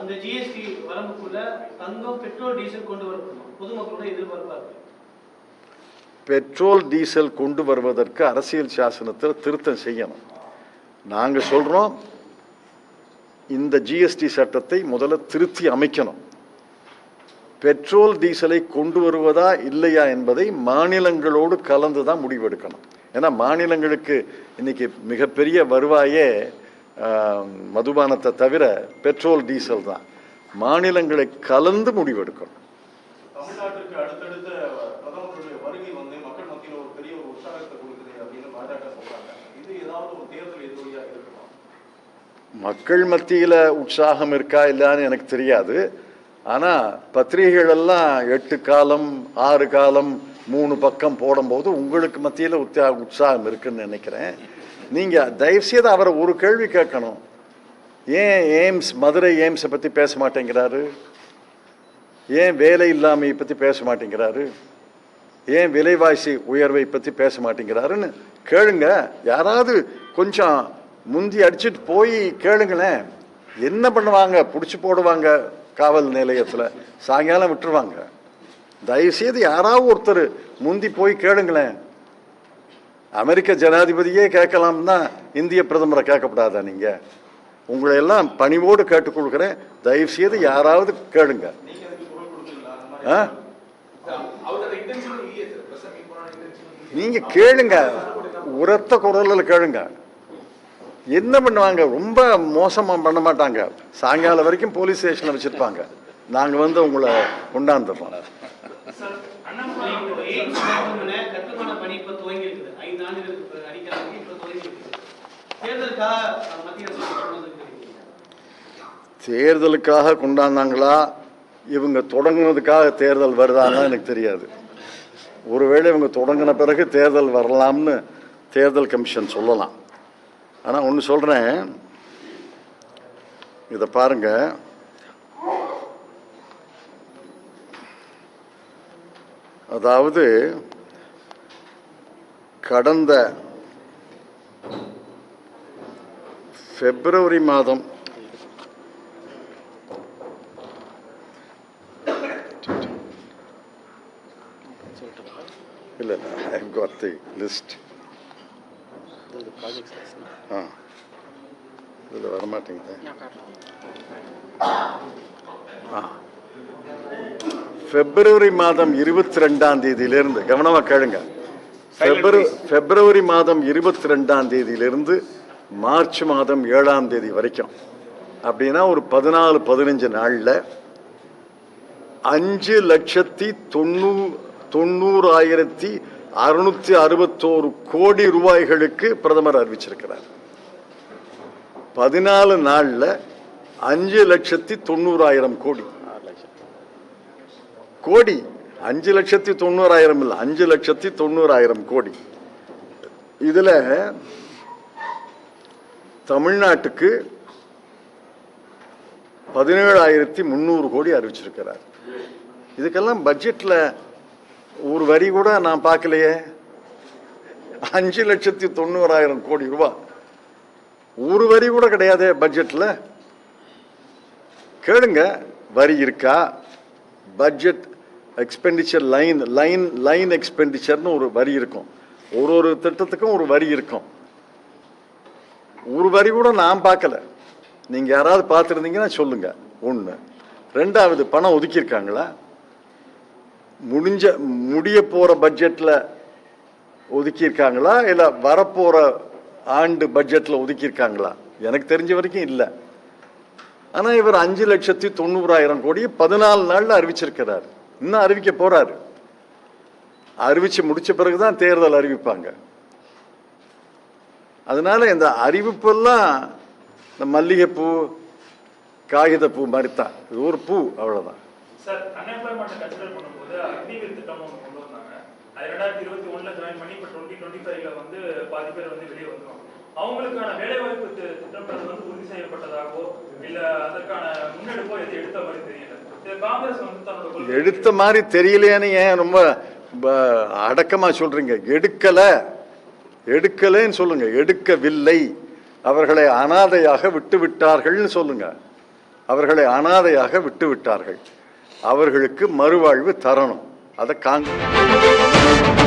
அந்த ஜிஎஸ்டி வரம்புக்குள்ள தங்கம் petrol diesel கொண்டு வரப்படும் பொதுமக்களோட எதிர்பார்ப்பா இருக்கு. பெட்ரோல் டீசல் கொண்டு வருவதற்கு அரசியல் சாசனத்தில் திருத்தம் செய்யணும். நாங்கள் சொல்றோம், இந்த ஜிஎஸ்டி சட்டத்தை முதல்ல திருத்தி அமைக்கணும். பெட்ரோல் டீசலை கொண்டு வருவதா இல்லையா என்பதை மாநிலங்களோடு கலந்து தான் முடிவெடுக்கணும். ஏன்னா மாநிலங்களுக்கு இன்னைக்கு மிகப்பெரிய வருவாயே மதுபானத்தை தவிர பெட்ரோல் டீசல் தான். மாநிலங்களை கலந்து முடிவெடுக்கணும். தமிழ்நாட்டிற்கு அடுத்தடுத்த பிரதமருடைய வருகை வந்து மக்கள் மத்தியில் ஒரு பெரிய ஒரு உற்சாகத்தை கொடுக்குது அப்படின்னு பாஜக சொல்றாங்க. இது ஏதாவது ஒரு தேர்தல் எதிரொலியாக இருக்குமா? மக்கள் மத்தியில் உற்சாகம் இருக்கா இல்லைன்னு எனக்கு தெரியாது. ஆனால் பத்திரிகைகள் எல்லாம் 8 காலம் 6 காலம் 3 பக்கம் போடும்போது உங்களுக்கு மத்தியில் உற்சாகம் இருக்குன்னு நினைக்கிறேன். நீங்கள் தயவுசெய்து அவரை ஒரு கேள்வி கேட்கணும். ஏன் எய்ம்ஸ், மதுரை எய்ம்ஸை பற்றி பேச மாட்டேங்கிறாரு? ஏன் வேலை இல்லாமையை பற்றி பேச மாட்டேங்கிறாரு? ஏன் விலைவாசி உயர்வை பற்றி பேச மாட்டேங்கிறாருன்னு கேளுங்க. யாராவது கொஞ்சம் முந்தி அடிச்சுட்டு போய் கேளுங்களேன். என்ன பண்ணுவாங்க? பிடிச்சி போடுவாங்க காவல் நிலையத்தில், சாயங்காலம் விட்டுருவாங்க. தயவுசெய்து யாராவது ஒருத்தர் முந்தி போய் கேளுங்களேன். அமெரிக்க ஜனாதிபதியே கேட்கலாம்னா இந்திய பிரதமரை கேட்கப்படாதா? நீங்கள் உங்களை எல்லாம் பணிவோடு கேட்டுக்கொள்கிறேன், தயவுசெய்து யாராவது கேளுங்க. நீங்க கேளுங்க, உரத்த குரலில் கேளுங்க. என்ன பண்ணுவாங்க? ரொம்ப மோசமா பண்ண மாட்டாங்க. சாயங்காலம் வரைக்கும் போலீஸ் ஸ்டேஷன்ல வச்சிருப்பாங்க. நாங்க வந்து உங்களை கொண்டாந்துடுறோம். தேர்தலுக்காக கொண்டாந்தாங்களா, இவங்க தொடங்குனதுக்காக தேர்தல் வருதான்னு எனக்கு தெரியாது. ஒருவேளை இவங்க தொடங்கின பிறகு தேர்தல் வரலாம்னு தேர்தல் கமிஷன் சொல்லலாம். ஆனால் ஒன்று சொல்கிறேன், இதை பாருங்க. அதாவது கடந்த பிப்ரவரி மாதம் இல்லை, I have got the list. இதில் வரமாட்டேங்குது. பிப்ரவரி மாதம் 22ஆம் தேதியிலிருந்து, கவனமாக கேளுங்க, பிப்ரவரி மாதம் 22ஆம் தேதியிலிருந்து மார்ச் மாதம் 7ஆம் தேதி வரைக்கும், அப்படின்னா ஒரு 14-15 நாளில் 5,90,661 கோடி ரூபாய்களுக்கு பிரதமர் அறிவிச்சிருக்கிறார். 14 நாளில் 5,90,000 கோடி. 5,90,000 இல்லை, 5,90,000 கோடி. இதுல தமிழ்நாட்டுக்கு 17,300 கோடி அறிவிச்சிருக்கிறார். இதுக்கெல்லாம் பட்ஜெட்ல ஒரு வரி கூட நான் பார்க்கலையே. 5,90,000 கோடி ரூபாய் ஒரு வரி கூட கிடையாது பட்ஜெட்ல. கேளுங்க, வரி இருக்கா? பட்ஜெட் எக்ஸ்பெண்டிச்சர் லைன் எக்ஸ்பெண்டிச்சர்னு ஒரு வரி இருக்கும். ஒரு திட்டத்துக்கும் ஒரு வரி இருக்கும். ஒரு வரி கூட நான் பார்க்கல. நீங்க யாராவது பார்த்துருந்தீங்கன்னா சொல்லுங்க. ஒன்று. ரெண்டாவது, பணம் ஒதுக்கியிருக்காங்களா? முடிய போற பட்ஜெட்ல ஒதுக்கியிருக்காங்களா, இல்லை வரப்போற ஆண்டு பட்ஜெட்ல ஒதுக்கியிருக்காங்களா? எனக்கு தெரிஞ்ச வரைக்கும் இல்லை. ஆனா இவர் 5,90,000 கோடி 14 நாள்ல அறிவிச்சிருக்கிறார். இன்னும் அறிவிக்க போறாரு. அறிவிச்சு முடிச்ச பிறகுதான் தேர்தல் அறிவிப்பாங்க. அதனால இந்த அறிவிப்பெல்லாம் இந்த மல்லிகைப்பூ காகித பூ மாதிரி தான். இது ஒரு பூ, அவ்வளவுதான். அவங்களுக்கான வேலைவாய்ப்பு திட்டங்கள் வந்து உறுதி செய்யப்பட்டதாகவோ இல்ல அதற்கான முன்னெடுப்போ எடுத்த மாதிரி தெரியல. காங்கிரஸ் வந்து தன்னோட எடுத்த மாதிரி தெரியலையான்னு ஏன் ரொம்ப அடக்கமா சொல்றீங்க? எடுக்கலன்னு சொல்லுங்க. எடுக்கவில்லை, அவர்களை அனாதையாக விட்டு விட்டார்கள்னு சொல்லுங்க. அவர்களை அனாதையாக விட்டு விட்டார்கள். அவர்களுக்கு மறுவாழ்வு தரணும். அதை காங்கிரஸ்